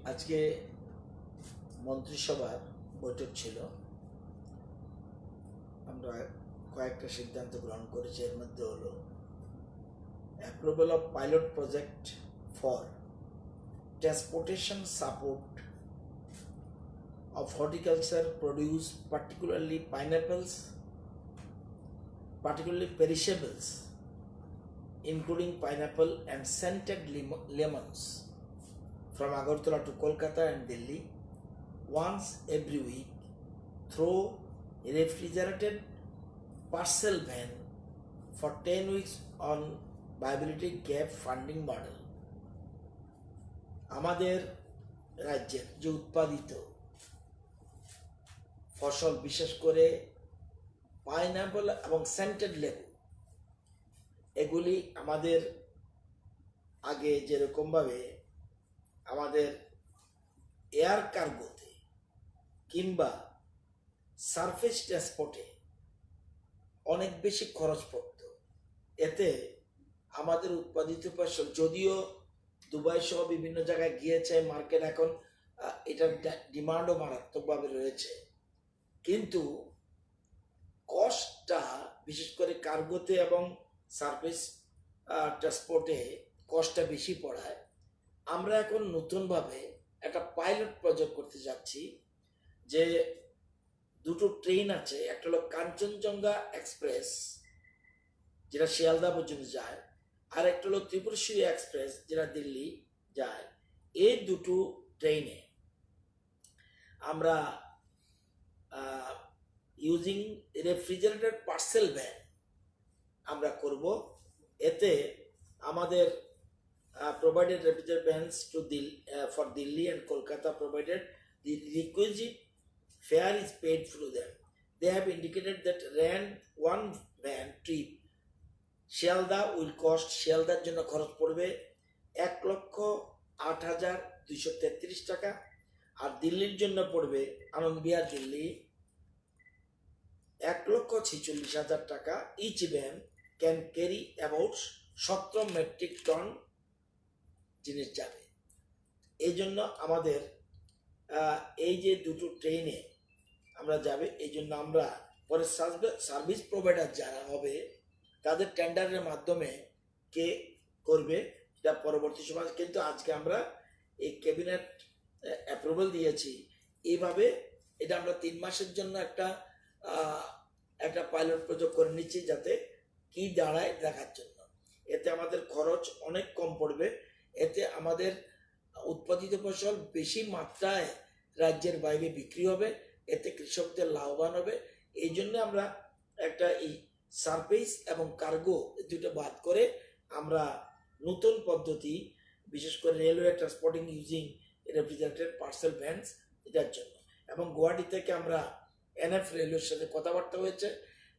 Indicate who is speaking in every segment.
Speaker 1: আজকে মন্ত্রিসভার বৈঠক ছিল। আমরা কয়েকটা সিদ্ধান্ত গ্রহণ করেছি। এর মধ্যে হলো approval of pilot project for transportation support of horticulture produce, particularly pineapples, particularly perishables, including pineapple and scented lemons, from Agartala to Kolkata and Delhi once every week through a refrigerated parcel van for 10 weeks on viability gap funding model. আমাদের রাজ্যের যে উৎপাদিত ফসল, বিশেষ করে pineapple এবং scented লেবু, এগুলি আমাদের আগে যেরকমভাবে আমাদের এয়ার কার্গোতে কিংবা সারফেস ট্রান্সপোর্টে অনেক বেশি খরচ পড়ত, এতে আমাদের উৎপাদিত ফসল যদিও দুবাই সহ বিভিন্ন জায়গায় গিয়েছে, মার্কেট এখন এটার ডিমান্ডও মারাত্মকভাবে রয়েছে, কিন্তু কস্টটা বিশেষ করে কার্গোতে এবং সার্ভিস ট্রান্সপোর্টে কস্টটা বেশি পড়ায় আমরা এখন নতুনভাবে একটা পাইলট প্রজেক্ট করতে যাচ্ছি। যে দুটো ট্রেন আছে, একটা হলো কাঞ্চনজঙ্ঘা এক্সপ্রেস যেটা শিয়ালদা পর্যন্ত যায়, আর একটা হলো ত্রিপুরেশ্বরী এক্সপ্রেস যেটা দিল্লি যায়। এই দুটো ট্রেনে আমরা ইউজিং রেফ্রিজারেটেড পার্সেল ভ্যান আমরা করব। এতে আমাদের provided refrigerated vans to for Delhi and Kolkata, provided the requisite fare is paid through them. They have indicated that one van trip Sealdah will cost, শিয়ালদার জন্য খরচ পড়বে 1,08,233 টাকা, আর দিল্লির জন্য পড়বে আনন্দবিহার দিল্লি 1,46,000 টাকা। Each van can carry about 17 metric ton জিনিস যাবে। এই জন্য আমাদের এই যে দুটো ট্রেনে আমরা যাবে, এই জন্য আমরা পরে সার্ভিস প্রোভাইডার যারা হবে তাদের টেন্ডারের মাধ্যমে কে করবে এটা পরবর্তী সময়, কিন্তু আজকে আমরা এই ক্যাবিনেট অ্যাপ্রুভাল দিয়েছি। এইভাবে এটা আমরা 3 মাসের জন্য একটা পাইলট প্রজেক্ট করে নিচ্ছি, যাতে কি দাঁড়ায় দেখার জন্য। এতে আমাদের খরচ অনেক কম পড়বে, এতে আমাদের উৎপাদিত ফসল বেশি মাত্রায় রাজ্যের বাইরে বিক্রি হবে, এতে কৃষকদের লাভবান হবে। এই জন্য আমরা একটা এই সারফেস এবং কার্গো দুটো বাদ করে আমরা নতুন পদ্ধতি, বিশেষ করে railway transporting using refrigerated parcel vans, এটার জন্য। এবং গুয়াহাটি থেকে আমরা এনএফ রেলওয়ের সাথে কথাবার্তা হয়েছে,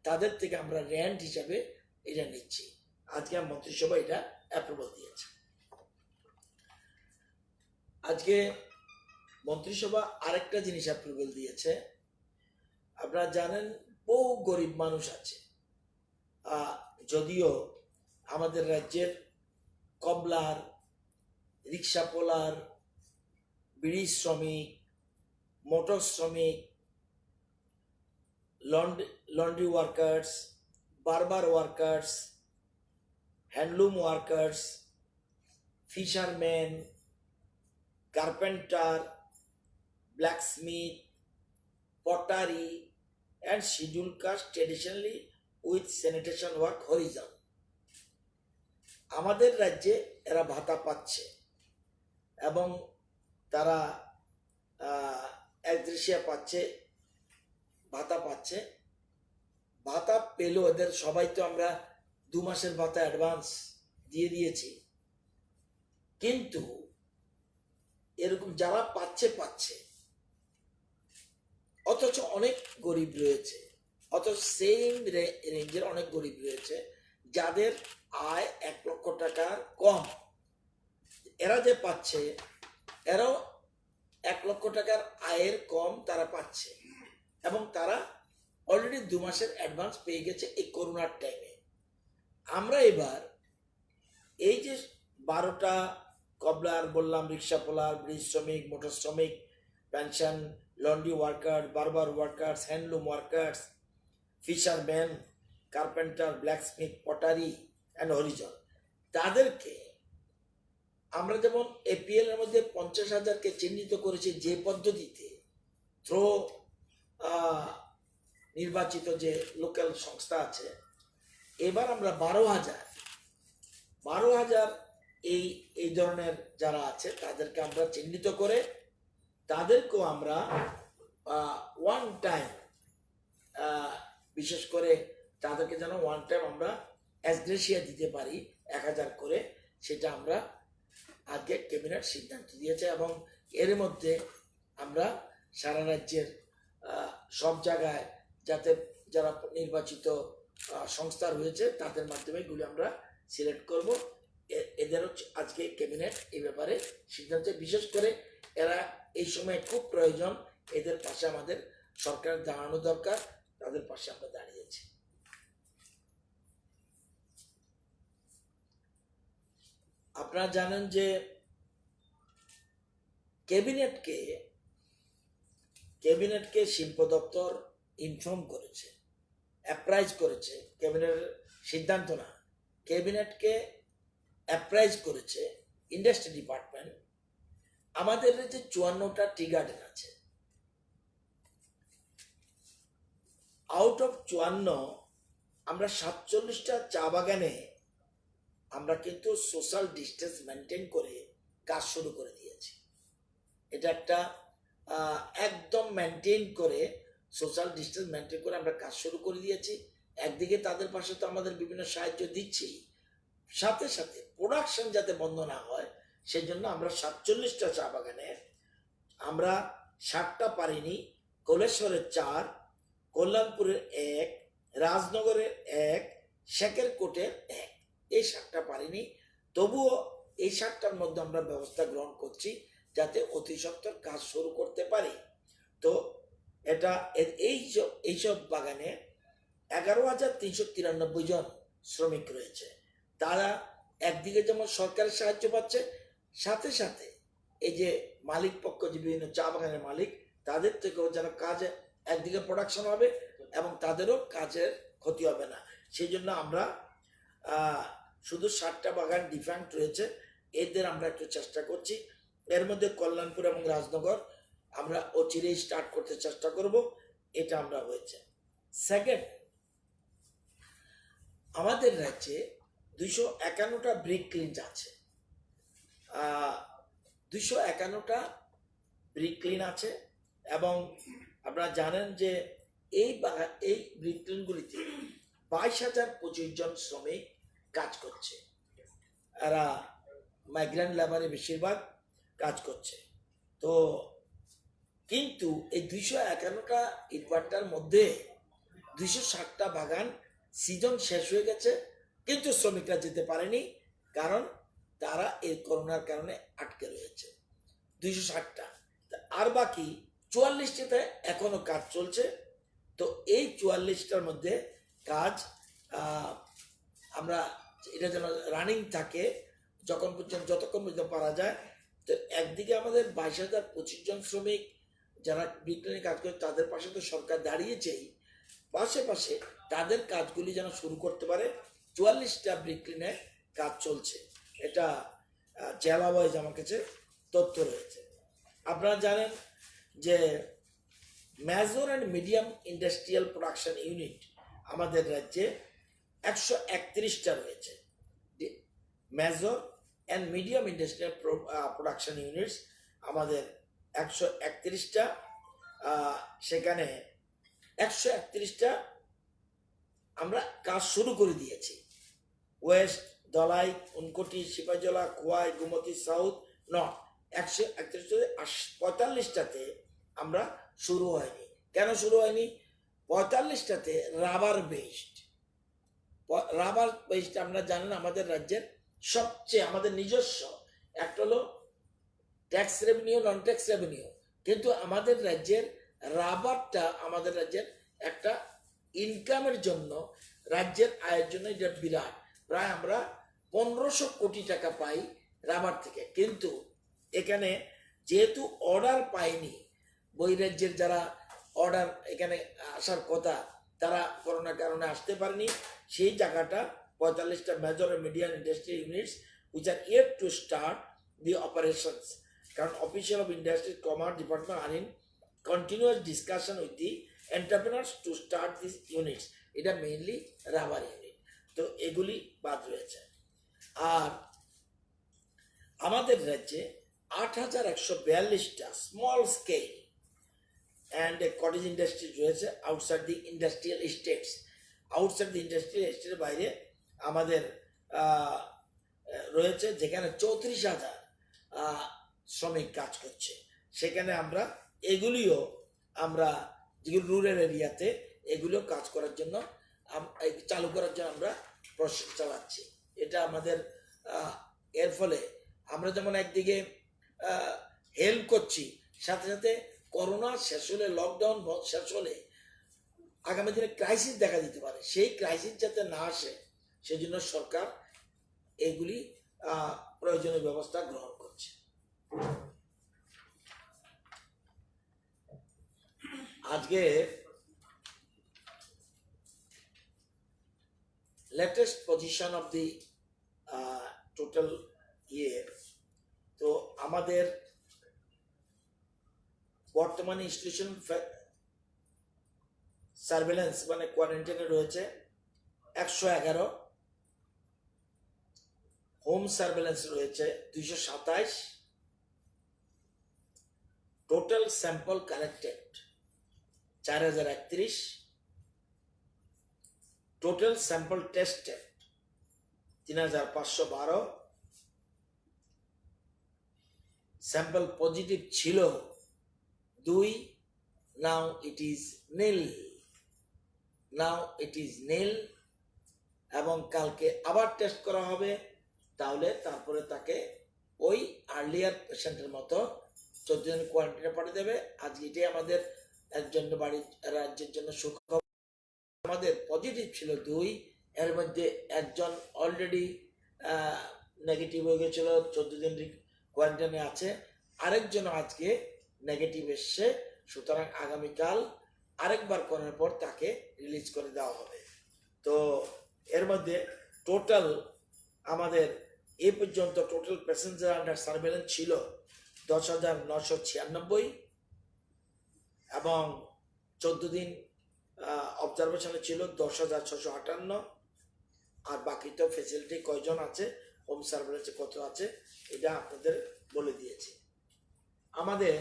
Speaker 1: তাদের থেকে আমরা র্যান্ট হিসাবে এটা নিচ্ছি। আজকে মন্ত্রিসভা এটা অ্যাপ্রুভাল দিয়েছে। আজকে মন্ত্রিসভা আরেকটা জিনিস অ্যাপ্রুভাল দিয়েছে। আপনারা জানেন বহু গরিব মানুষ আছে, যদিও আমাদের রাজ্যের কবলার, রিক্সা পোলার, বিড়ি শ্রমিক, মোটর শ্রমিক, লন্ড্রি ওয়ার্কার্স, বারবার workers, handloom workers, fisherman, carpenter, blacksmith, pottery and scheduled caste traditionally with sanitation work horizon, আমাদের রাজ্যে এরা ভাতা পাচ্ছে এবং তারা একদৃশিয়া পাচ্ছে, ভাতা পাচ্ছে। ভাতা পেলেও এদের সবাই তো আমরা 2 মাসের ভাতা অ্যাডভান্স দিয়ে দিয়েছি, কিন্তু এরকম যারা পাচ্ছে অথচ অনেক গরিব রয়েছে, অথচ সেম রেঞ্জের অনেক গরিব রয়েছে যাদের আয় 1 লক্ষ টাকার কম। এরা যে পাচ্ছে, এরাও 1 লক্ষ টাকার আয়ের কম তারা পাচ্ছে, এবং তারা অলরেডি 2 মাসের অ্যাডভান্স পেয়ে গেছে এই করোনার টাইমে। আমরা এবার এই যে 12টা কবলার বললাম, রিক্সা পোলার, ব্রিজ শ্রমিক, মোটর শ্রমিক, pension, laundry worker, barber workers, handloom workers, fisherman, carpenter, blacksmith, pottery and Harijan, তাদেরকে আমরা যেমন এপিএল এর মধ্যে 50,000-কে চিহ্নিত করেছি যে পদ্ধতিতে থ্রো নির্বাচিত যে লোকাল সংস্থা আছে, এবার আমরা 12,000 এই এই ধরনের যারা আছে তাদেরকে আমরা চিহ্নিত করে তাদেরকেও আমরা ওয়ান টাইম, বিশেষ করে তাদেরকে যেন ওয়ান টাইম আমরা অ্যাসগ্রেসিয়া দিতে পারি 1,000 করে, সেটা আমরা আজকে ক্যাবিনেট সিদ্ধান্ত দিয়েছে। এবং এর মধ্যে আমরা সারা রাজ্যের সব জায়গায় যাতে যারা নির্বাচিত সংস্থা রয়েছে তাদের মাধ্যমে এগুলি আমরা সিলেক্ট করব। এদেরও আজকে ক্যাবিনেট এই ব্যাপারে সিদ্ধান্ত, বিশেষ করে এরা এই সময় খুব প্রয়োজন, এদের পাশে আমাদের সরকার দাঁড়ানো দরকার, তাদের পাশে আমরা দাঁড়িয়েছি। আপনারা জানেন যে ক্যাবিনেটকে শিল্প দপ্তর ইনফর্ম করেছে, অ্যাপ্রাইজ করেছে, ক্যাবিনেটের সিদ্ধান্ত না, ক্যাবিনেটকে অ্যাপ্রাইজ করেছে ইন্ডাস্ট্রি ডিপার্টমেন্ট। আমাদের যে 54টা টি গার্ডেন আছে, আউট অফ 54 আমরা 47টা চা বাগানে আমরা কিন্তু সোশ্যাল ডিস্টেন্স মেনটেন করে কাজ শুরু করে দিয়েছি। এটা একটা একদম মেনটেন করে সোশ্যাল ডিস্টেন্স মেনটেন করে আমরা কাজ শুরু করে দিয়েছি। একদিকে তাদের পাশে তো আমাদের বিভিন্ন সাহায্য দিচ্ছি, সাথে সাথে প্রোডাকশন যাতে বন্ধ না হয় সেই জন্য আমরা 47টা চা বাগানে আমরা 60টা পারিনি, কলেশ্বরের 4, কল্যাণপুরের 1, রাজনগরের 1, শেখের কোটের 1, এই 7টা পারিনি। তবুও এই 7টার মধ্যে আমরা ব্যবস্থা গ্রহণ করছি যাতে অতি সত্বর কাজ শুরু করতে পারি। তো এটা এইসব বাগানে 11,393 জন শ্রমিক রয়েছে। তারা একদিকে যেমন সরকারের সাহায্য পাচ্ছে, সাথে সাথে এই যে মালিক পক্ষ, যে বিভিন্ন চা বাগানের মালিক, তাদের থেকেও যেন কাজে একদিকে প্রোডাকশন হবে এবং তাদেরও কাজের ক্ষতি হবে না। সেই জন্য আমরা শুধু 7টা বাগান ডিফারেন্ট রয়েছে, এদের আমরা একটু চেষ্টা করছি। এর মধ্যে কল্যাণপুর এবং রাজনগর আমরা অচিরেই স্টার্ট করতে চেষ্টা করব, এটা আমরা হয়েছে। সেকেন্ড, আমাদের রাজ্যে 251টা ব্রিক ক্লিন আছে, 251টা ব্রিক ক্লিন আছে। এবং আপনারা জানেন যে এই ব্রিক ক্লিনগুলিতে 22,025 জন শ্রমিক কাজ করছে, এরা মাইগ্রেন্ট লেবারে বেশিরভাগ কাজ করছে। তো কিন্তু এই 251টা ইটভাটার মধ্যে 260টা বাগান সিজন শেষ হয়ে গেছে, কিন্তু শ্রমিকরা যেতে পারেনি, কারণ তারা এই করোনার কারণে আটকে রয়েছে 260টা। আর বাকি 44টাতে এখনো কাজ চলছে। তো এই 44টার মধ্যে কাজ আমরা এটা যেন রানিং থাকে যতক্ষণ পর্যন্ত পারা যায়। তো একদিকে আমাদের 22,025 জন শ্রমিক যারা বিজ্ঞানী কাজ করে তাদের পাশে তো সরকার দাঁড়িয়েছেই, পাশে তাদের কাজগুলি যেন শুরু করতে পারে। 44টা ব্রিকলিনে কাজ চলছে, এটা জেলা ওয়াইজ আমার কাছে তথ্য রয়েছে। আপনারা জানেন যে major and medium industrial production unit আমাদের রাজ্যে 131টা রয়েছে। Major and medium industrial production units আমাদের 131টা, সেখানে 131টা আমরা কাজ শুরু করে দিয়েছি। West, Dhalai, Unakoti, Sepahijala, Khowai, Gomati, south, north, 131টাতে আমরা শুরু হয়নি। কেন শুরু হয়নি? 45টাতে রাবার বেসড আমরা জানেন আমাদের রাজ্যের সবচেয়ে আমাদের নিজস্ব একটা হলো ট্যাক্স রেভিনিউ, নন ট্যাক্স রেভিনিউ, কিন্তু আমাদের রাজ্যের রাবারটা আমাদের রাজ্যের একটা ইনকামের জন্য, রাজ্যের আয়ের জন্য এটা বিরাট। প্রায় আমরা 1,500 কোটি টাকা পাই রাবার থেকে, কিন্তু এখানে যেহেতু অর্ডার পায়নি, বহিরাজ্যের যারা অর্ডার এখানে আসার কথা তারা করোনার কারণে আসতে পারেনি, সেই জায়গাটা 45টা major medium industry units which are yet to start the operations, কারণ official of industry commerce department are in continuous discussion with the entrepreneurs to start this units. এটা মেইনলি রাবার ইউনিট, তো এগুলি বাদ রয়েছে। আর আমাদের রাজ্যে 8142টা small scale and cottage industry রয়েছে outside the industrial estates. Outside the industrial এস্টেটের বাইরে আমাদের রয়েছে, যেখানে 34,000 শ্রমিক কাজ করছে। সেখানে আমরা এগুলিও আমরা যেগুলো রুরাল এরিয়াতে এগুলিও কাজ করার জন্য চালু করার জন্য আমরা প্রসেস চালাচ্ছি। এটা আমাদের এর ফলে আমরা যেমন একদিকে হেল্প করছি, সাথে সাথে করোনা শেষ হলে, লকডাউন শেষ হলে আগামী দিনে ক্রাইসিস দেখা দিতে পারে, সেই ক্রাইসিস যাতে না আসে সেজন্য সরকার এগুলি প্রয়োজনীয় ব্যবস্থা গ্রহণ করছে। আজকে latest position of the total year, তো আমাদের বর্তমানে ইনস্টিটিউশন সার্ভেলেন্স মানে কোয়ারেন্টাইনে রয়েছে 111, হোম সার্ভেলেন্স রয়েছে 227, total sample collected 4031, total sample tested 3512, sample positive ছিল 2, নাও ইট ইজ নীল, এবং কালকে আবার টেস্ট করা হবে, তাহলে তারপরে তাকে ওই আর্লিয়ার পেশেন্টের মতো 14 দিন কোয়ারেন্টাইনে পাঠিয়ে দেবে। আজকে এটাই আমাদের একজন বাড়ির রাজ্যের জন্য সুখবর। আমাদের পজিটিভ ছিল 2, এর মধ্যে একজন অলরেডি নেগেটিভ হয়ে গেছিল, 14 দিন কোয়ারেন্টাইনে আছে, আরেকজন আজকে নেগেটিভ এসছে। সুতরাং আগামীকাল আরেকবার করার পর তাকে রিলিজ করে দেওয়া হবে। তো এর মধ্যে টোটাল আমাদের এই পর্যন্ত টোটাল প্যাসেঞ্জার আন্ডার সার্ভেলেন্স ছিল 10,996, এবং 14 দিন অবজারভেশনে ছিল 10,658, আর বাকি তো ফেসিলিটি কয়জন আছে, হোম সার্ভেলেন্সে কত আছে, এটা আপনাদের বলে দিয়েছি। আমাদের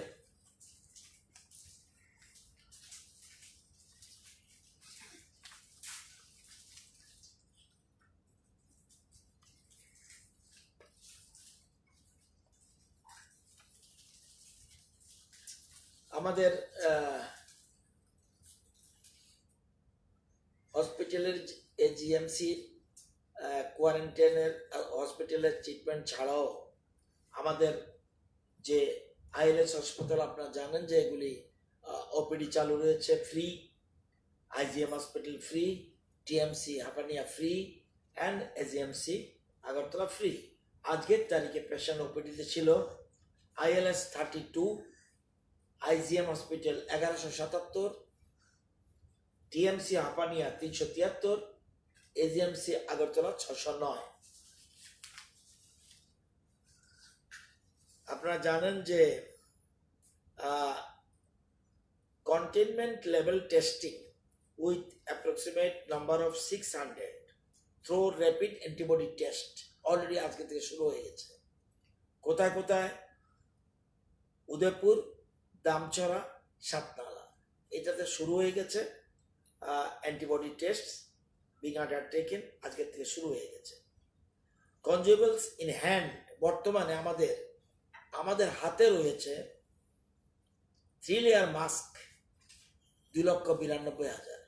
Speaker 1: আমাদের হসপিটালের জিএমসি কোয়ারেন্টাইনের হসপিটালের ট্রিটমেন্ট ছাড়াও আমাদের যে আইএলএস হাসপাতাল, আপনারা জানেন যে এগুলি ওপিডি চালু রয়েছে free, IGM hospital free, TMC Hapania free, and AGMC Agartala free. আজকের তারিখে পেশেন্ট ওপিডিতে ছিল ILS 32, IGM hospital 1177, TMC Hapania 373, AGMC Agartala 609। আপনারা জানেন যে containment level testing with approximate number of 600 through rapid antibody test already আজকে থেকে শুরু হয়ে গেছে। কোথায় কোথায়? উদয়পুর, দামছড়া, সাতনালা, এটাতে শুরু হয়ে গেছে অ্যান্টিবডি টেস্ট বিং আন্ডারটেকেন, আজকের থেকে শুরু হয়ে গেছে। কনজিউমেবলস ইন হ্যান্ড, বর্তমানে আমাদের হাতে রয়েছে 3 layer mask 2,92,000,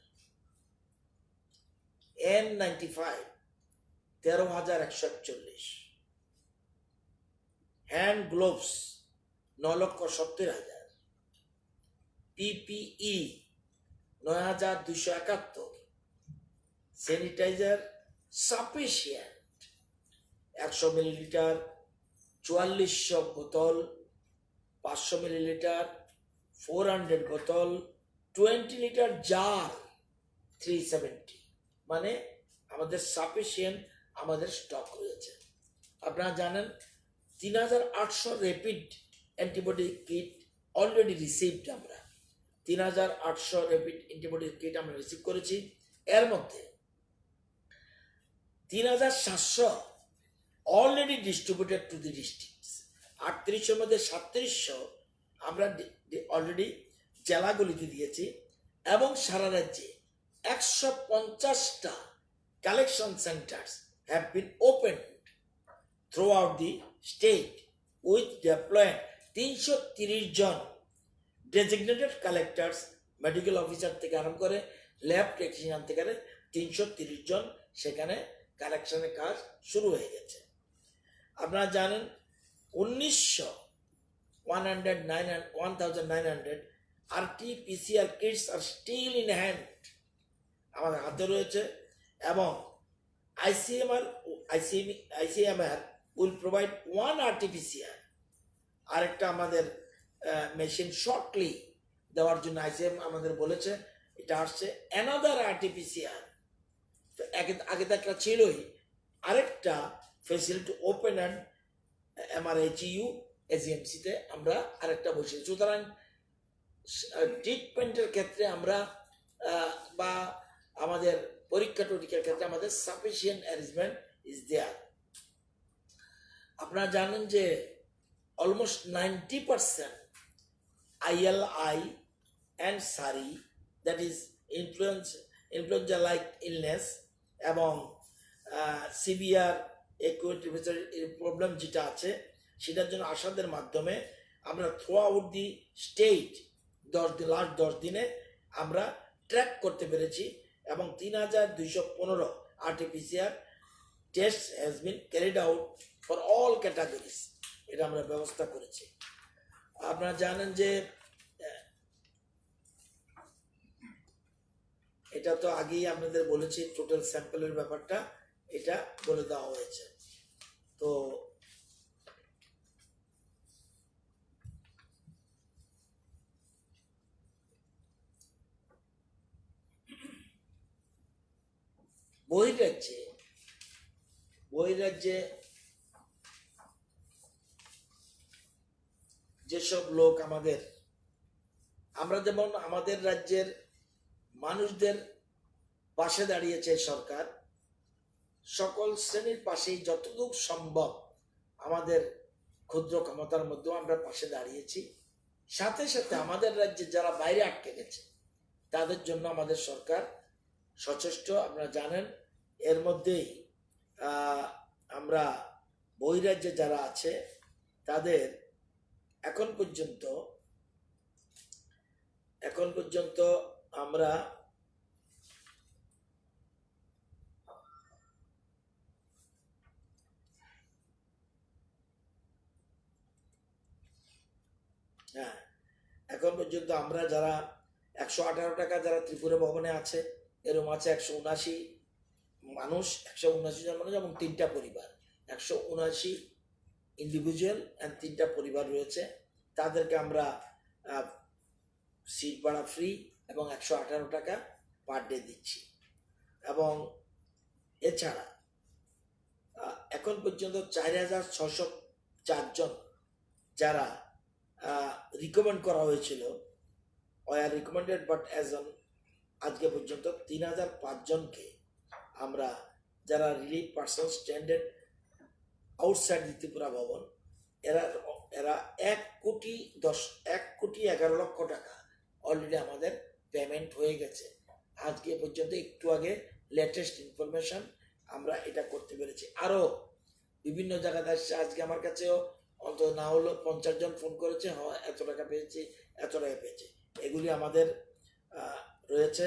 Speaker 1: N95 13,141, hand gloves 9,70,000, PPE 9,271, sanitiser sufficient 100 millilitre 4400 বোতল 500 মিলিলিটার, 400 বোতল, 20 লিটার জার 370, মানে আমাদের সাফিসিয়েন্ট আমাদের স্টক রয়েছে। আপনারা জানেন 3800 rapid antibody kit already received. আমরা 3800 র্যাপিড অ্যান্টিবডি কিট আমরা রিসিভ করেছি। এর মধ্যে 3700 already distributed to the districts. 3800 মধ্যে 3700 আমরা অলরেডি জেলাগুলিতে দিয়েছি, এবং সারা রাজ্যে 150টা collection centres have been open throughout the state with deployed 330 জন ডেজিগনেটেড কালেক্টরস, মেডিকেল অফিসার থেকে আরম্ভ করে ল্যাব টেকনিশিয়ান থেকে 330 জন সেখানে কালেকশনের কাজ শুরু হয়ে গেছে। আপনারা জানেন 1900 RT-PCR kits আর স্টিল ইন হ্যান্ড আমাদের হাতে রয়েছে, এবং ICMR উইল প্রোভাইড 1 RT-PCR, আরেকটা আমাদের মেশিন শর্টলি দেওয়ার জন্য ICM আমাদের বলেছে। এটা আসছে অ্যানাদার RT-PCR। আগে তো একটা ছিলই, আরেকটা ফেসিলিটি ওপেন অ্যান্ড MRHU AGMC-তে আমরা আরেকটা বসেছি। সুতরাং ট্রিটমেন্টের ক্ষেত্রে আমরা বা আমাদের পরীক্ষা টরীক্ষার ক্ষেত্রে আমাদের সাফিসিয়েন্ট অ্যারেঞ্জমেন্ট ইজ দেয়ার। আপনারা জানেন যে almost 90% ILI and SARI, that is influenza like illness, এবং সিভিয়ার একুয়েট প্রবলেম যেটা আছে সেটার জন্য আশাদের মাধ্যমে আমরা through out the state last 10 দিনে আমরা ট্র্যাক করতে পেরেছি, এবং 3215 RT-PCR test has been carried out for all categories. এটা আমরা ব্যবস্থা করেছি। আপনারা জানেন যে এটা তো আগেই আপনাদের বলেছি, টোটাল স্যাম্পলের ব্যাপারটা এটা বলে দেওয়া হয়েছে। তো বহিরাজ্যে যেসব লোক আমরা যেমন আমাদের রাজ্যের মানুষদের পাশে দাঁড়িয়েছে সরকার, সকল শ্রেণীর পাশেই যতটুকু সম্ভব আমাদের ক্ষুদ্র ক্ষমতার মধ্যেও আমরা পাশে দাঁড়িয়েছি। সাথে সাথে আমাদের রাজ্যে যারা বাইরে আটকে গেছে তাদের জন্য আমাদের সরকার সচেষ্ট। আপনারা জানেন এর মধ্যেই আমরা বহিরাজ্যে যারা আছে তাদের এখন পর্যন্ত আমরা যারা 118 টাকা যারা ত্রিপুরা ভবনে আছে, এরকম আছে 179 মানুষ, 179 জন মানুষ এবং 3টা পরিবার, 179 ইন্ডিভিজুয়াল এন্ড 3টা পরিবার রয়েছে। তাদেরকে আমরা সিট ভাড়া ফ্রি এবং 118 টাকা পার ডে দিচ্ছি। এবং এছাড়া এখন পর্যন্ত 4604 জন যারা রিকমেন্ড করা হয়েছিল, রিকমেন্ডেড বাট অ্যাজ অন আজকে পর্যন্ত 3005 জনকে আমরা, যারা relief person standard outside Tripura ভবন, এরা 1,11,00,000 টাকা অলরেডি আমাদের পেমেন্ট হয়ে গেছে আজকে পর্যন্ত। একটু আগে লেটেস্ট ইনফরমেশন আমরা এটা করতে পেরেছি। আরো বিভিন্ন জায়গাতে আসছে, আজকে আমার কাছেও অন্তত না হলো 50 জন ফোন করেছে, এত টাকা পেয়েছি, এত টাকা পেয়েছি। এগুলি আমাদের রয়েছে।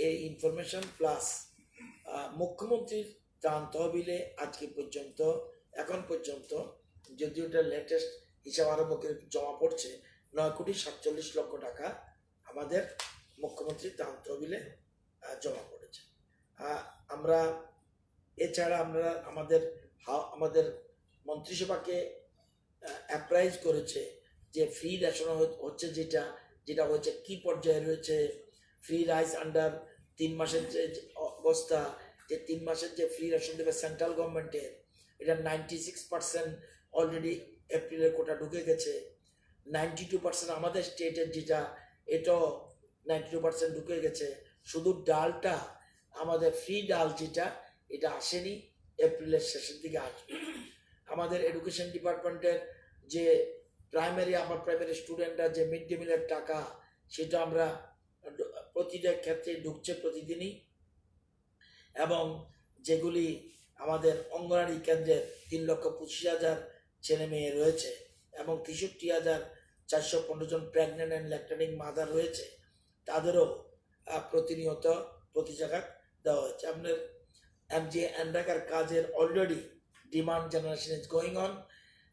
Speaker 1: এই ইনফরমেশন প্লাস মুখ্যমন্ত্রীর ত্রাণ তহবিলে আজকে পর্যন্ত, এখন পর্যন্ত যদিও এটা লেটেস্ট হিসাব আরম্ভ করে জমা পড়ছে, 9,47,00,000 টাকা আমাদের মুখ্যমন্ত্রীর ত্রাণ তহবিলে জমা পড়েছে। আমরা এছাড়া আমরা আমাদের মন্ত্রিসভাকে অ্যাপ্রাইজ করেছে যে ফ্রি রেশন হচ্ছে যেটা যেটা হচ্ছে কি পর্যায়ে রয়েছে, ফ্রি রাইস আন্ডার 3 মাসের যে অবস্থা, যে 3 মাসের যে ফ্রি রেশন দেবে সেন্ট্রাল গভর্নমেন্টের, এটা 96% অলরেডি এপ্রিলের কোটা ঢুকে গেছে। 92% আমাদের স্টেটের যেটা, এটাও 92% ঢুকে গেছে। শুধু ডালটা, আমাদের ফ্রি ডাল যেটা, এটা আসেনি, এপ্রিলের শেষের দিকে আসবে। আমাদের এডুকেশন ডিপার্টমেন্টের যে প্রাইমারি আপার প্রাইমারি স্টুডেন্টরা যে মিড ডে মিলের টাকা, সেটা আমরা প্রতিটা ক্ষেত্রে ঢুকছে প্রতিদিনই। এবং যেগুলি আমাদের অঙ্গনারী কেন্দ্রের 3,25,000 ছেলে মেয়ে রয়েছে এবং 63,415 জন প্রেগনেন্ট অ্যান্ড ল্যাকটেটিং মাদার রয়েছে, তাদেরও প্রতিনিয়ত প্রতি জায়গায় দেওয়া হয়েছে। আপনার এমজি এনরেগার কাজের already demand generation is going on,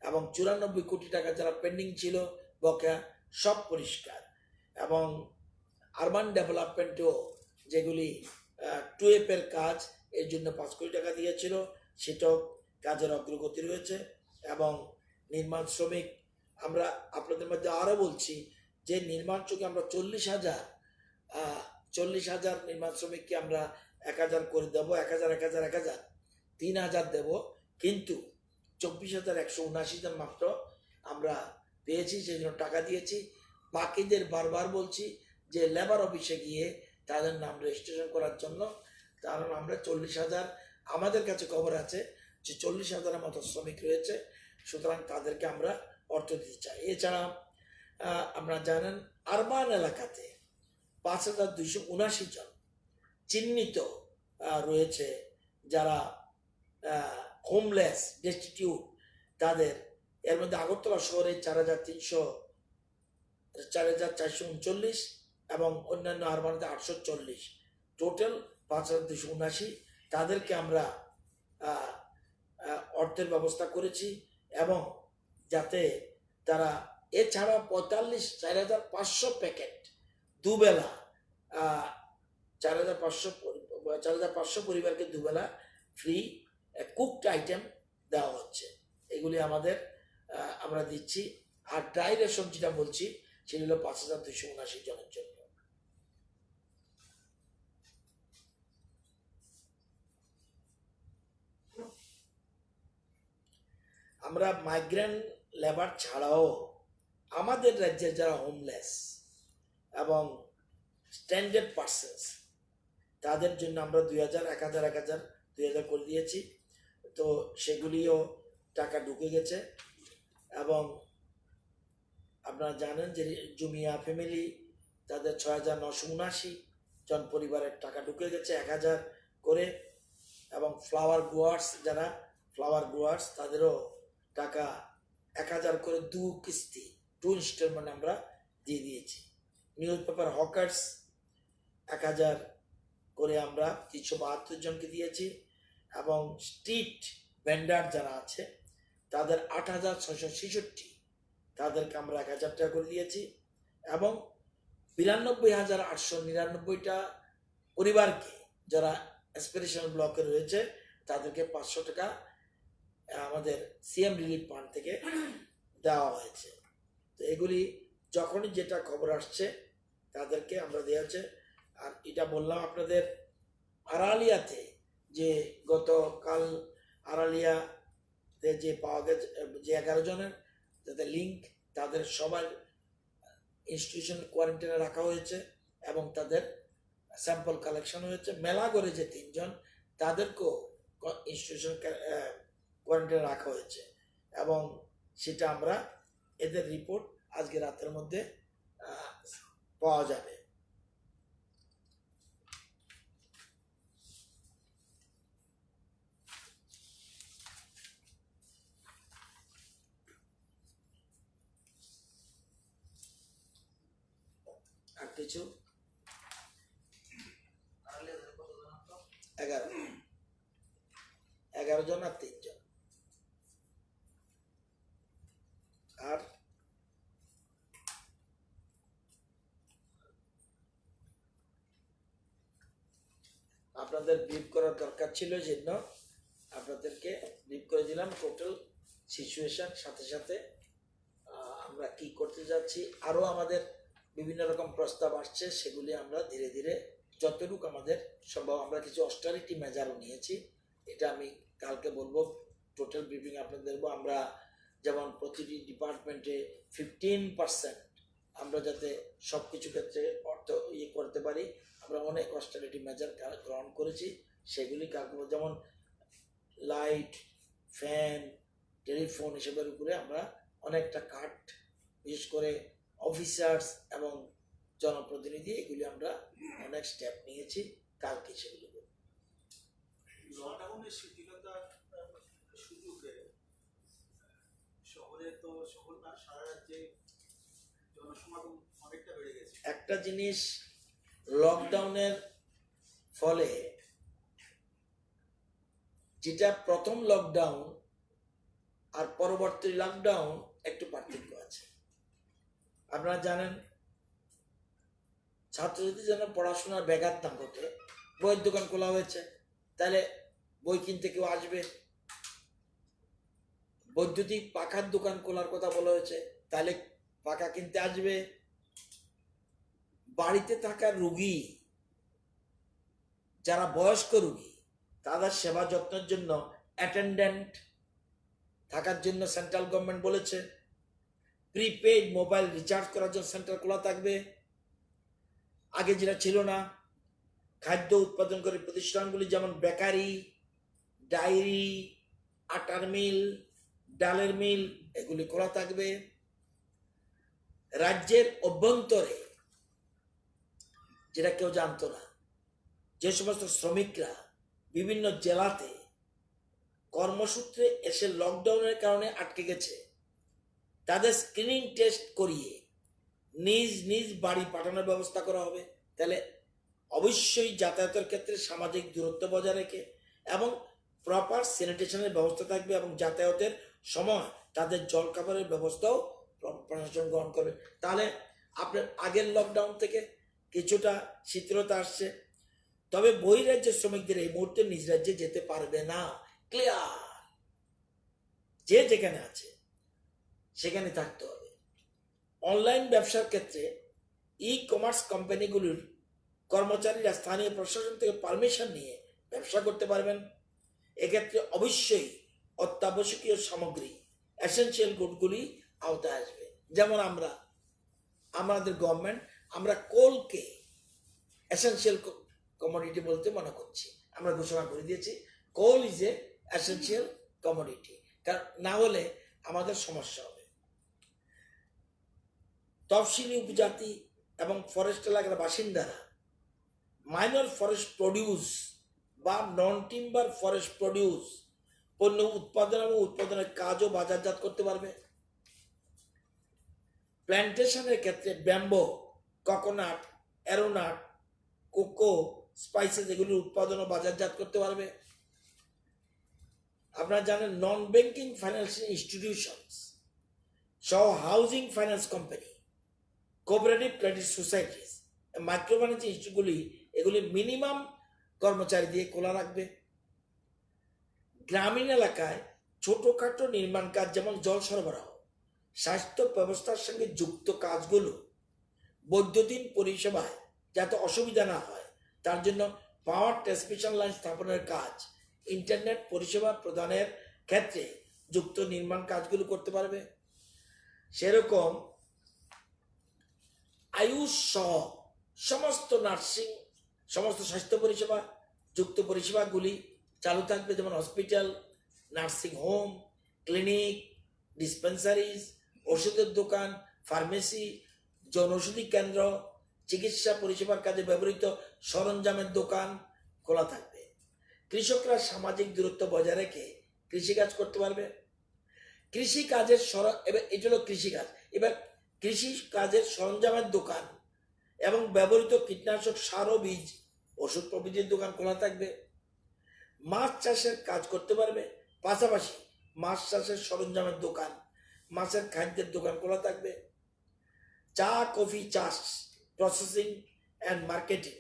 Speaker 1: এবং 94 কোটি টাকা যারা পেন্ডিং ছিল বকেয়া, সব পরিষ্কার। এবং আরবান ডেভেলপমেন্টেও যেগুলি 2F এর কাজ, এর জন্য 5 কোটি টাকা দিয়েছিল, সেটাও কাজের অগ্রগতি রয়েছে। এবং নির্মাণ শ্রমিক, আমরা আপনাদের মধ্যে আরও বলছি যে নির্মাণ চোখে আমরা 40,000 নির্মাণ শ্রমিককে আমরা 1,000 করে দেবো, 1,000 3,000 দেব, কিন্তু 24,179 জন মাত্র আমরা পেয়েছি, সেই জন্য টাকা দিয়েছি। বাকিদের বারবার বলছি যে লেবার অফিসে গিয়ে তাদের নাম রেজিস্ট্রেশন করার জন্য, কারণ আমরা 40,000, আমাদের কাছে খবর আছে যে 40,000-এর মতো শ্রমিক রয়েছে, সুতরাং তাদেরকে আমরা অর্থ দিতে চাই। এছাড়া আপনারা জানেন আরবান এলাকাতে 5,279 জন চিহ্নিত রয়েছে যারা হোমলেস, ডেস্টিটিউট, তাদের, এর মধ্যে আগরতলা শহরে 4,439 এবং অন্যান্য আরবানতে 840, টোটাল 5,279। তাদেরকে আমরা অর্থের ব্যবস্থা করেছি, এবং যাতে তারা, এছাড়া 4,500 প্যাকেট দুবেলা, 4,500 পরিবারকে দুবেলা ফ্রি কুকড আইটেম দেওয়া হচ্ছে। এগুলি আমাদের আমরা দিচ্ছি। আর ড্রাই রেশন যেটা বলছি, সেটা হলো 5,279 জনের জন্য। আমরা মাইগ্রেন্ট লেবার ছাড়াও আমাদের রাজ্যে যারা হোমলেস এবং স্ট্যান্ডার্ড পার্সনস, তাদের জন্য আমরা 2,000, 1,000, 1,000, 2,000 করে দিয়েছি। তো সেগুলিও টাকা ঢুকে গেছে। এবং আপনারা জানেন যে জুমিয়া ফ্যামিলি, তাদের 6,979 জন পরিবারের টাকা ঢুকে গেছে 1,000 করে। এবং ফ্লাওয়ার গ্রোয়ার্স, যারা ফ্লাওয়ার গ্রোয়ার্স, তাদেরও টাকা 1,000 করে 2 কিস্তি, 2 ইনস্টলমেন্ট আমরা দিয়ে দিয়েছি। নিউজ পেপার হকার্স 1,000 করে আমরা 372 জনকে দিয়েছি। এবং স্ট্রিট ভেন্ডার যারা আছে তাদের 8,666, তাদেরকে আমরা 1,000 টাকা করে দিয়েছি। এবং 92,899টা পরিবারকে, যারা অ্যাসপিরেশনাল ব্লকে রয়েছে, তাদেরকে 500 টাকা আমাদের সিএম রিলিফ ফান্ড থেকে দেওয়া হয়েছে। তো এগুলি যখনই যেটা খবর আসছে তাদেরকে আমরা দেওয়া হচ্ছে। আর এটা বললাম আপনাদের আড়ালিয়াতে, যে গতকাল আড়ালিয়াতে যে পাওয়া গেছে, যে 11 জনের যাদের লিঙ্ক, তাদের সবার ইনস্টিটিউশন কোয়ারেন্টাইনে রাখা হয়েছে এবং তাদের স্যাম্পল কালেকশন হয়েছে। মেলাগড়ে যে 3 জন, তাদেরকেও ইনস্টিটিউশন কোয়ারেন্টাইনে রাখা হয়েছে, এবং সেটা আমরা, এদের রিপোর্ট আজকে রাতের মধ্যে পাওয়া যাবে। আর কিছু 11 জন আর 3 জন। আর আপনাদের ব্রিফ করার দরকার ছিল, জন্য আপনাদেরকে ব্রিফ করে দিলাম। টোটাল সিচুয়েশন, সাথে সাথে আমরা কি করতে যাচ্ছি, আরো আমাদের বিভিন্ন রকম প্রস্তাব আসছে, সেগুলি আমরা ধীরে ধীরে যতটুকু আমাদের সম্ভব, আমরা কিছু অস্টারিটি মেজারও নিয়েছি, এটা আমি কালকে বলবো, টোটাল ব্রিফিং আপনাদের দেবো। আমরা যেমন প্রতিটি ডিপার্টমেন্টে 15% আমরা যাতে সব কিছু ক্ষেত্রে অর্থ করতে পারি, আমরা অনেক অস্টারিটি মেজার গ্রহণ করেছি, সেগুলি কালকে যেমন লাইট, ফ্যান, টেলিফোন এসবের উপরে আমরা অনেকটা কাট, বিশেষ করে অফিসার্স এবং জনপ্রতিনিধি, এগুলি আমরা অনেক স্টেপ নিয়েছি, কালকে সেগুলি
Speaker 2: লকডাউনের শিথিলতার সুযোগে শহরে তো, শহর না সারা রাজ্যে জনসমাগম অনেকটা বেড়ে গেছে।
Speaker 1: একটা জিনিস, লকডাউনের ফলে যেটা প্রথম লকডাউন আর পরবর্তী লকডাউন একটু পার্থক্য আছে। আপনারা জানেন, ছাত্রছাত্রীদের যেন পড়াশোনার ব্যাঘাত না ঘটে, বইয়ের দোকান খোলা হয়েছে, তাহলে বই কিনতে কেউ আসবে। বৈদ্যুতিক পাখার দোকান খোলার কথা বলা হয়েছে, তাহলে পাখা কিনতে আসবে। বাড়িতে থাকা রোগী, যারা বয়স্ক রোগী, তাদের সেবা যত্নের জন্য অ্যাটেন্ডেন্ট থাকার জন্য সেন্ট্রাল গভর্নমেন্ট বলেছে। প্রিপেইড মোবাইল রিচার্জ করার জন্য সেন্টার খোলা থাকবে, আগে যেটা ছিল না। খাদ্য উৎপাদনকারী প্রতিষ্ঠানগুলি যেমন বেকারি, ডায়েরি, আটার মিল, ডালের মিল, এগুলি খোলা থাকবে। রাজ্যের অভ্যন্তরে, যেটা কেউ জানতো না, যে সমস্ত শ্রমিকরা বিভিন্ন জেলাতে কর্মসূত্রে এসে লকডাউনের কারণে আটকে গেছে, তাদের স্ক্রিনিং টেস্ট করিয়ে নিজ নিজ বাড়ি পাঠানোর ব্যবস্থা করা হবে। তাহলে অবশ্যই যাতায়াতের ক্ষেত্রে সামাজিক দূরত্ব বজায় রেখে এবং প্রপার স্যানিটেশনের ব্যবস্থা থাকবে, এবং যাতায়াতের সময় তাদের জলখাবারের ব্যবস্থাও প্রশাসন গ্রহণ করবে। তাহলে আপনার আগের লকডাউন থেকে কিছুটা শিথিলতা আসছে। তবে বহিরাজ্যের শ্রমিকদের এই মুহূর্তে নিজ রাজ্যে যেতে পারবে না, ক্লিয়ার। যে যেখানে আছে সেখানে থাকতে হবে। অনলাইন ব্যবসার ক্ষেত্রে ই কমার্স কোম্পানিগুলির কর্মচারীরা স্থানীয় প্রশাসন থেকে পারমিশন নিয়ে ব্যবসা করতে পারবেন। এক্ষেত্রে অবশ্যই অত্যাবশ্যকীয় সামগ্রী, এসেনশিয়াল গুডগুলি আওতায় আসবে। যেমন আমাদের গভর্নমেন্ট, আমরা কোলকে এসেনশিয়াল কমোডিটি বলতে মনে করছি, আমরা ঘোষণা করে দিয়েছি কোল ইজ এ এসেনশিয়াল কমোডিটি, কারণ না হলে আমাদের সমস্যা হবে। তফসিলি উপজাতি এবং ফরেস্ট এলাকার বাসিন্দারা মাইনর ফরেস্ট প্রডিউস বা নন টিম্বার ফরেস্ট প্রডিউস পণ্য উৎপাদন এবং উৎপাদনের কাজও বাজারজাত করতে পারবে। প্ল্যান্টেশনের ক্ষেত্রে bamboo, coconut, arecanut, cocoa, spices, এগুলির উৎপাদন ও বাজারজাত করতে পারবে। আপনারা জানেন, নন ব্যাংকিং ফাইন্যান্সিয়াল ইনস্টিটিউশনস সহ housing finance company, cooperative credit societies, micro finance ইনস্টিটিউটগুলি, এগুলি মিনিমাম কর্মচারী দিয়ে খোলা রাখবে। গ্রামীণ এলাকায় ছোটখাটো নির্মাণ কাজ, যেমন জল সরবরাহ, স্বাস্থ্য ব্যবস্থার সঙ্গে যুক্ত কাজগুলো বৈদ্যুতিন পরিষেবায় যাতে অসুবিধা না হয়, তার জন্য পাওয়ার ট্রান্সমিশন লাইন স্থাপনের কাজ, ইন্টারনেট পরিষেবা প্রদানের ক্ষেত্রে যুক্ত নির্মাণ কাজগুলো করতে পারবে। সেরকম আয়ুষ সহ সমস্ত নার্সিং, সমস্ত স্বাস্থ্য পরিষেবা যুক্ত পরিষেবাগুলি চালু থাকবে, যেমন হসপিটাল, নার্সিং হোম, ক্লিনিক, ডিসপেন্সারিজ, ওষুধের দোকান, ফার্মেসি, জনঔষধি কেন্দ্র, চিকিৎসা পরিষেবার কাজে ব্যবহৃত সরঞ্জামের দোকান খোলা থাকবে। কৃষকরা সামাজিক দূরত্ব বজায় রেখে কৃষিকাজ করতে পারবে। কৃষিকাজের এবার এটা হলো কৃষিকাজ। এবার কৃষি কাজের সরঞ্জামের দোকান এবং ব্যবহৃত কীটনাশক, সার ও বীজ, ওষুধ প্রভৃতির দোকান খোলা থাকবে। মাছ চাষের কাজ করতে পারবে, পাশাপাশি মাছ চাষের সরঞ্জামের দোকান, মাছের খাদ্যের দোকান খোলা থাকবে। চা, কফি চাষ, প্রসেসিং অ্যান্ড মার্কেটিং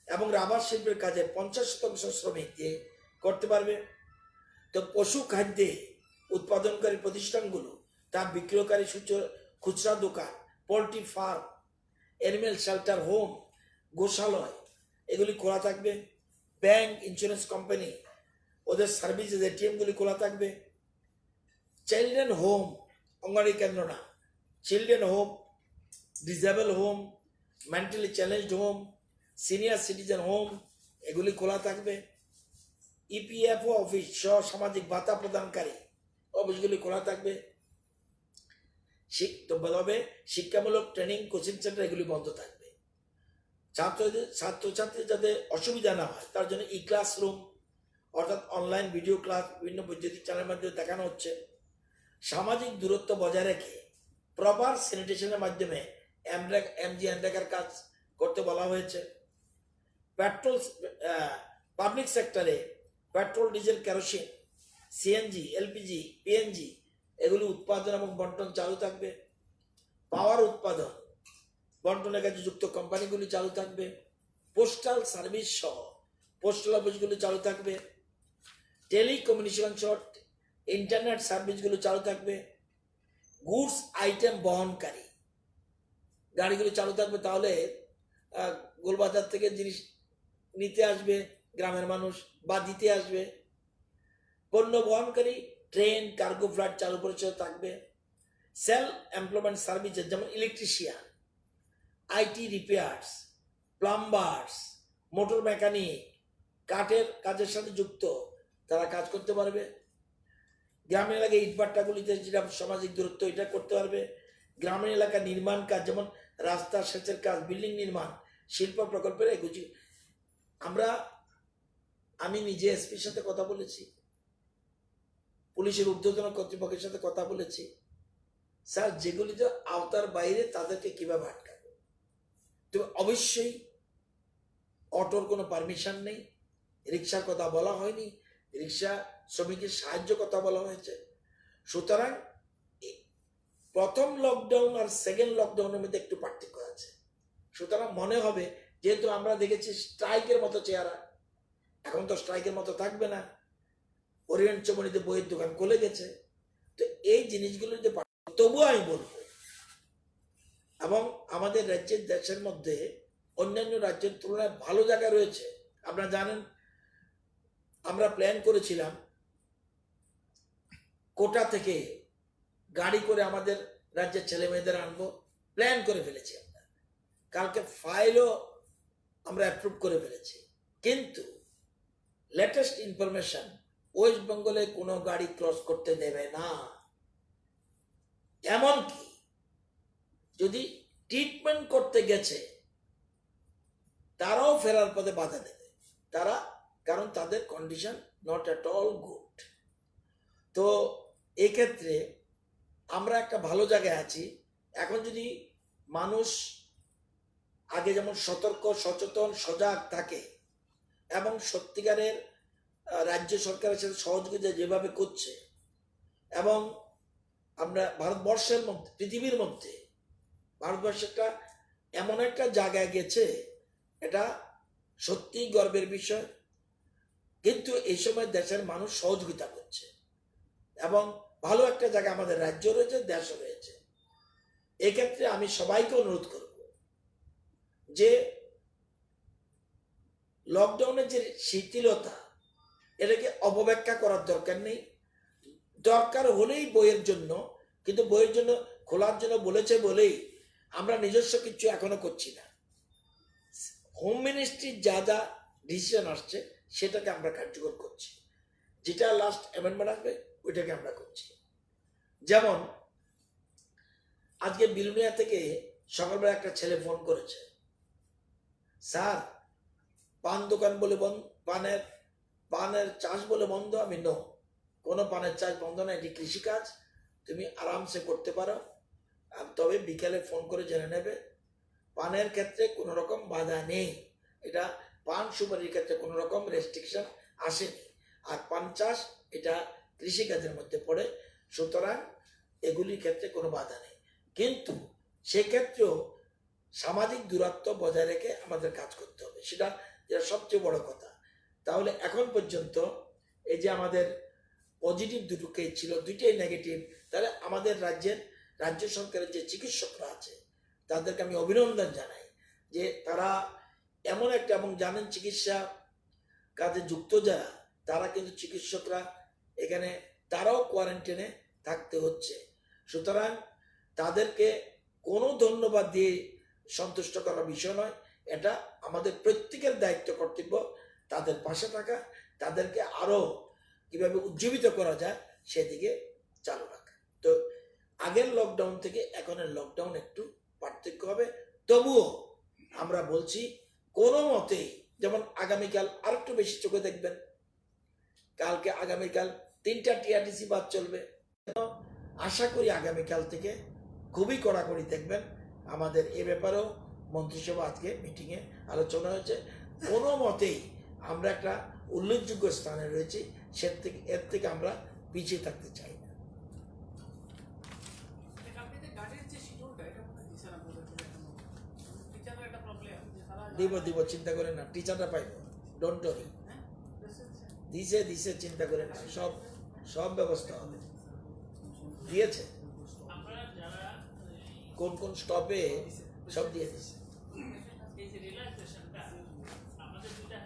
Speaker 1: এবং রাবার শিল্পের কাজে 50% শ্রমিক দিয়ে করতে পারবে। তো পশু খাদ্যে উৎপাদনকারী প্রতিষ্ঠানগুলো, তার বিক্রয়কারী খুচরা দোকান, poultry farm, animal shelter home, গোশালয় এগুলি খোলা থাকবে। ব্যাংক, ইন্স্যুরেন্স কোম্পানি, ওদের সার্ভিসেস এটিএমগুলি খোলা থাকবে। চিলড্রেন হোম, অঙ্গনওয়াড়ি কেন্দ্র না, children home, disable home, mentally challenged home, senior citizen home এগুলি খোলা থাকবে। ইপিএফও অফিস সহ সামাজিক ভাতা প্রদানকারী অফিসগুলি খোলা থাকবে। তবে শিক্ষামূলক ট্রেনিং কোচিং সেন্টার এগুলি বন্ধ থাকবে। ছাত্রছাত্রীদের যাতে অসুবিধা না হয় তার জন্য ই ক্লাসরুম অর্থাৎ অনলাইন ভিডিও ক্লাস বিভিন্ন বৈদ্যুতিক চ্যানেলের মাধ্যমে দেখানো হচ্ছে। সামাজিক দূরত্ব বজায় রেখে প্রপার স্যানিটেশনের মাধ্যমে এমজি এনরেগার কাজ করতে বলা হয়েছে। পেট্রোল পাবলিক সেক্টরে petrol, diesel, kerosene, CNG, LPG, PNG এগুলি উৎপাদন এবং বন্টন চালু থাকবে। পাওয়ার উৎপাদন বন্টনের কাজে যুক্ত কোম্পানিগুলি চালু থাকবে। পোস্টাল সার্ভিস সহ পোস্টাল অফিসগুলি চালু থাকবে। টেলিকমিউনিকেশন সহ ইন্টারনেট সার্ভিসগুলো চালু থাকবে। গুডস আইটেম বহনকারী গাড়িগুলো চালু থাকবে, তাহলে গোলবাজার থেকে জিনিস নিতে আসবে গ্রামের মানুষ বা দিতে আসবে। পণ্য বহনকারী ট্রেন, কার্গো ফ্লাইট চালু পরিষেবা থাকবে। সেলফ এমপ্লয়মেন্ট সার্ভিসেস যেমন electrician, IT repairs, প্লাম্বার্স, motor mechanic, কাঠের কাজের সাথে যুক্ত তারা কাজ করতে পারবে। গ্রামীণ এলাকায় ইটভাট্টাগুলিতে যেটা সামাজিক দূরত্ব এটা করতে পারবে। গ্রামীণ এলাকা নির্মাণ কাজ যেমন রাস্তা, সেচের কাজ, বিল্ডিং নির্মাণ, শিল্প প্রকল্পের এগুলি আমি নিজে এসপির সাথে কথা বলেছি, পুলিশের ঊর্ধ্বতন কর্তৃপক্ষের সাথে কথা বলেছি। স্যার, যেগুলিতে আওতার বাইরে তাদেরকে কিভাবে আটকাবে? তবে অবশ্যই অটোর কোনো পারমিশন নেই, রিক্সার কথা বলা হয়নি, রিক্সা শ্রমিকের সাহায্য কথা বলা হয়েছে। সুতরাং প্রথম লকডাউন আর সেকেন্ড লকডাউনের মধ্যে একটু পার্থক্য আছে। সুতরাং মনে হবে যেহেতু আমরা দেখেছি স্ট্রাইকের মতো চেহারা, এখন তো স্ট্রাইকের মতো থাকবে না। ওরিয়েন্ট চমনিতে বইয়ের দোকান খুলে গেছে, তো এই জিনিসগুলো যে তবুও আমি বলবো, এবং আমাদের রাজ্যের দেশের মধ্যে অন্যান্য রাজ্যের তুলনায় ভালো জায়গা রয়েছে। আপনারা জানেন আমরা প্ল্যান করেছিলাম কোটা থেকে গাড়ি করে আমাদের রাজ্যের ছেলে মেয়েদের আনবো, প্ল্যান করে ফেলেছি আমরা। কালকে ফাইলও আমরা অ্যাপ্রুভ করে ফেলেছি। কিন্তু লেটেস্ট ইনফরমেশন, ওয়েস্ট বেঙ্গলে কোনো গাড়ি ক্রস করতে দেবে না। এমনকি যদি ট্রিটমেন্ট করতে গেছে তারাও ফেরার পথে বাধা দেবে তারা, কারণ তাদের condition not at all good. তো এক্ষেত্রে আমরা একটা ভালো জায়গায় আছি। এখন যদি মানুষ আগে যেমন সতর্ক, সচেতন, সজাগ থাকে এবং সত্যিকারের রাজ্য সরকারের সাথে সহযোগিতা যেভাবে করছে, এবং আমরা ভারতবর্ষের মধ্যে, পৃথিবীর মধ্যে ভারতবর্ষ একটা এমন একটা জায়গায় গেছে, এটা সত্যি গর্বের বিষয়। কিন্তু এই সময় দেশের মানুষ সহযোগিতা করছে এবং ভালো একটা জায়গা আমাদের রাজ্য রয়েছে, দেশ রয়েছে। এক্ষেত্রে আমি সবাইকে অনুরোধ করব যে লকডাউনের যে শিথিলতা, এটাকে অপব্যাখ্যা করার দরকার নেই। দরকার হলেই বইয়ের জন্য, কিন্তু বইয়ের জন্য খোলার জন্য বলেছে বলেই আমরা নিজস্ব কিছু এখনো করছি না। হোম মিনিস্ট্রির যা যা ডিসিশন আসছে সেটাকে আমরা কার্যকর করছি, যেটা লাস্ট অ্যামেন্ডমেন্ট আসবে ওইটাকে আমরা করছি। যেমন আজকে বিলুনিয়া থেকে সকালবেলা একটা ছেলে ফোন করেছে, স্যার পান দোকান বলে বন্ধ, পানের চাষ বলে বন্ধ। আমি নো, কোনো পানের চাষ বন্ধ না, এটি কৃষিকাজ, তুমি আরামসে করতে পারো, তবে বিকেলে ফোন করে জেনে নেবে। পানের ক্ষেত্রে কোনো রকম বাধা নেই, এটা পান সুপারির ক্ষেত্রে কোনো রকম রেস্ট্রিকশন আসেনি। আর পান চাষ এটা কৃষিকাজের মধ্যে পড়ে, সুতরাং এগুলির ক্ষেত্রে কোনো বাধা নেই। কিন্তু সেক্ষেত্রেও সামাজিক দূরত্ব বজায় রেখে আমাদের কাজ করতে হবে, সেটা সবচেয়ে বড় কথা। তাহলে এখন পর্যন্ত এই যে আমাদের পজিটিভ দুটো কেস ছিল, দুইটাই নেগেটিভ। তাহলে আমাদের রাজ্য সরকারের যে চিকিৎসকরা আছে তাদেরকে আমি অভিনন্দন জানাই যে তারা এমন একটা, এবং জানেন চিকিৎসা কাজে যুক্ত যারা, তারা কিন্তু চিকিৎসকরা এখানে তারাও কোয়ারেন্টাইনে থাকতে হচ্ছে। সুতরাং তাদেরকে কোনো ধন্যবাদ দিয়ে সন্তুষ্ট করার বিষয় নয়, এটা আমাদের প্রত্যেকের দায়িত্ব, কর্তব্য তাদের পাশে থাকা, তাদেরকে আরো কিভাবে উজ্জীবিত করা যায় সেদিকে চালু রাখা। তো আগের লকডাউন থেকে এখনের লকডাউন একটু পার্থক্য হবে, তবুও আমরা বলছি কোনো মতেই, যেমন আগামীকাল আরেকটু বেশি চোখে দেখবেন, কালকে আগামীকাল 3টা টিআরটিসি বাস চলবে। আশা করি আগামীকাল থেকে খুবই কড়াকড়ি দেখবেন। আমাদের এ ব্যাপারেও মন্ত্রিসভা আজকে মিটিংয়ে আলোচনা হয়েছে। কোনো মতেই আমরা একটা উল্লেখযোগ্য স্থানে রয়েছি, এর থেকে আমরা পিছিয়ে থাকতে চাই না। দিব চিন্তা করেন না, টিচাররা পাইব, ডোন্ট ওয়ারি। দিছে চিন্তা করেন না, সব ব্যবস্থা হবে, দিয়েছে। কোন কোন স্টপে সব দিয়ে দিছে,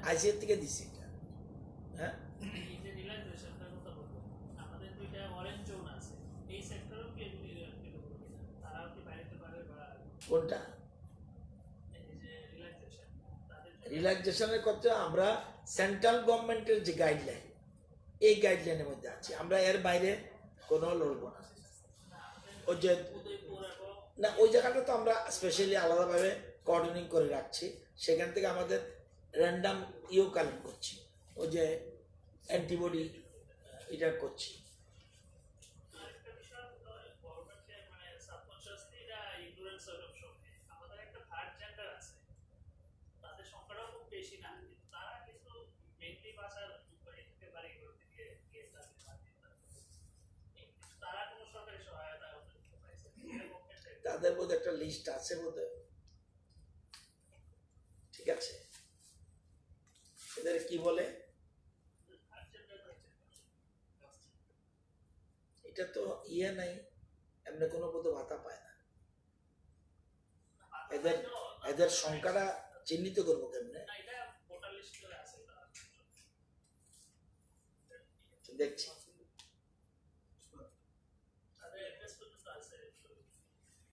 Speaker 1: আইসিএর থেকে দিছে এটা। হ্যাঁ, কোনটা রিল্যাক্সেশনের কথা? আমরা সেন্ট্রাল গভর্নমেন্টের যে গাইডলাইন, এই গাইডলাইনের মধ্যে আছি, আমরা এর বাইরে কোনো লড়বো না। ওই যে না, ওই জায়গাটা তো আমরা স্পেশালি আলাদাভাবে কোঅর্ডিনেট করে রাখছি, সেখান থেকে আমাদের র্যান্ডাম কালেক্ট করছি, ওই যে অ্যান্টিবডি এটা করছি। তাদের মধ্যে একটা লিস্ট আছে বোধহয়, ঠিক আছে, এদের কি বলে, এটা তো নাই, এমনি কোনো বোধ ভাতা পায় না। এদের সংখ্যাটা চিহ্নিত করবো কেমনে, দেখছি।